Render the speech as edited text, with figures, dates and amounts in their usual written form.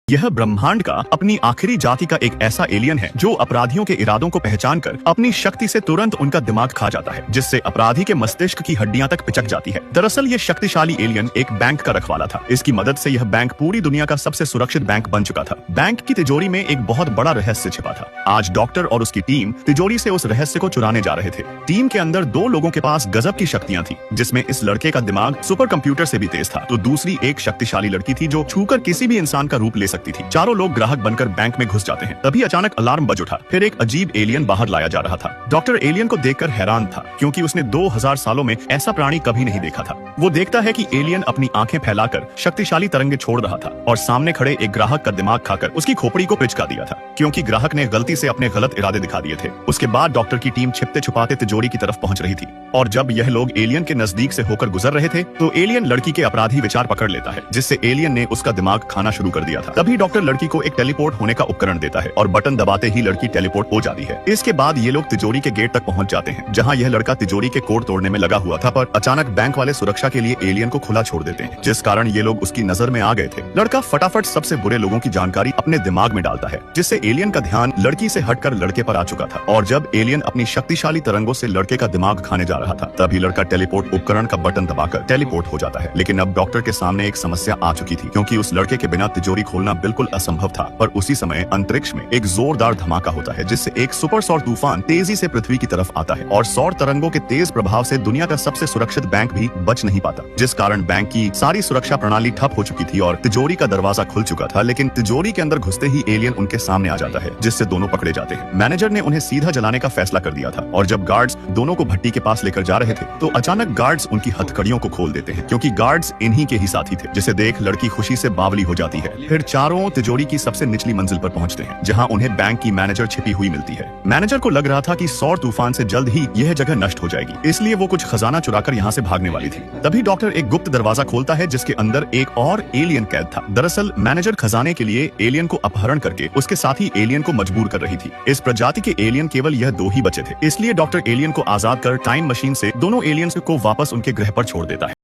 यह ब्रह्मांड का अपनी आखिरी जाति का एक ऐसा एलियन है जो अपराधियों के इरादों को पहचान कर अपनी शक्ति से तुरंत उनका दिमाग खा जाता है, जिससे अपराधी के मस्तिष्क की हड्डियां तक पिचक जाती है। दरअसल ये शक्तिशाली एलियन एक बैंक का रखवाला था। इसकी मदद से यह बैंक पूरी दुनिया का सबसे सुरक्षित बैंक बन चुका था। बैंक की तिजोरी में एक बहुत बड़ा रहस्य छिपा था। आज डॉक्टर और उसकी टीम तिजोरी से उस रहस्य को चुराने जा रहे थे। टीम के अंदर दो लोगों के पास गजब की शक्तियां थी, जिसमें इस लड़के का दिमाग सुपर कंप्यूटर से भी तेज था, तो दूसरी एक शक्तिशाली लड़की थी जो छूकर किसी भी इंसान का रूप ले सकती थी। चारों लोग ग्राहक बनकर बैंक में घुस जाते हैं। तभी अचानक अलार्म बज उठा। फिर एक अजीब एलियन बाहर लाया जा रहा था। डॉक्टर एलियन को देखकर हैरान था, क्योंकि उसने 2000 सालों में ऐसा प्राणी कभी नहीं देखा था। वो देखता है कि एलियन अपनी आंखें फैलाकर शक्तिशाली तरंगे छोड़ रहा था और सामने खड़े एक ग्राहक का दिमाग खाकर उसकी खोपड़ी को पिचका दिया था, क्योंकि ग्राहक ने गलती से अपने गलत इरादे दिखा दिए थे। उसके बाद डॉक्टर की टीम छिपते छुपाते तिजोरी की तरफ पहुंच रही थी, और जब यह लोग एलियन के नजदीक से होकर गुजर रहे थे तो एलियन लड़की के अपराधी विचार पकड़ लेता है, जिससे एलियन ने उसका दिमाग खाना शुरू कर दिया था। तभी डॉक्टर लड़की को एक टेलीपोर्ट होने का उपकरण देता है और बटन दबाते ही लड़की टेलीपोर्ट हो जाती है। इसके बाद ये लोग तिजोरी के गेट तक पहुंच जाते हैं, जहां यह लड़का तिजोरी के कोड तोड़ने में लगा हुआ था, पर अचानक बैंक वाले सुरक्षा के लिए एलियन को खुला छोड़ देते हैं, जिस कारण ये लोग उसकी नजर में आ गए थे। लड़का फटाफट सबसे बुरे लोगों की जानकारी अपने दिमाग में डालता है, जिससे एलियन का ध्यान लड़की से हटकर लड़के पर आ चुका था। और जब एलियन अपनी शक्तिशाली तरंगों से लड़के का दिमाग खाने जा रहा था, तभी लड़का टेलीपोर्ट उपकरण का बटन दबाकर टेलीपोर्ट हो जाता है। लेकिन अब डॉक्टर के सामने एक समस्या आ चुकी थी, क्योंकि उस लड़के के बिना तिजोरी खोलना बिल्कुल असंभव था। पर उसी समय अंतरिक्ष में एक जोरदार धमाका होता है, जिससे एक सुपर सौर तूफान तेजी से पृथ्वी की तरफ आता है, और सौर तरंगों के तेज प्रभाव से दुनिया का सबसे सुरक्षित बैंक भी बच नहीं पाता, जिस कारण बैंक की सारी सुरक्षा प्रणाली ठप हो चुकी थी और तिजोरी का दरवाजा खुल चुका था। लेकिन तिजोरी के अंदर घुसते ही एलियन उनके सामने आ जाता है, जिससे दोनों पकड़े जाते हैं। मैनेजर ने उन्हें सीधा जलाने का फैसला कर दिया था, और जब गार्ड्स दोनों को भट्टी के पास लेकर जा रहे थे तो अचानक गार्ड्स उनकी हथकड़ियों को खोल देते हैं, क्योंकि गार्ड्स इन्हीं के ही साथी थे, जिसे देख लड़की खुशी से बावली हो जाती है। फिर चारों तिजोरी की सबसे निचली मंजिल पर पहुंचते हैं, जहां उन्हें बैंक की मैनेजर छिपी हुई मिलती है। मैनेजर को लग रहा था कि सौर तूफान से जल्द ही यह जगह नष्ट हो जाएगी, इसलिए वो कुछ खजाना चुराकर यहाँ से भागने वाली थी। तभी डॉक्टर एक गुप्त दरवाजा खोलता है, जिसके अंदर एक और एलियन कैद था। दरअसल मैनेजर खजाने के लिए एलियन को अपहरण करके उसके साथी एलियन को मजबूर कर रही थी। इस प्रजाति के एलियन केवल यह दो ही बचे थे, इसलिए डॉक्टर एलियन को आजाद कर टाइम मशीन से दोनों एलियंस को वापस उनके ग्रह पर छोड़ देता है।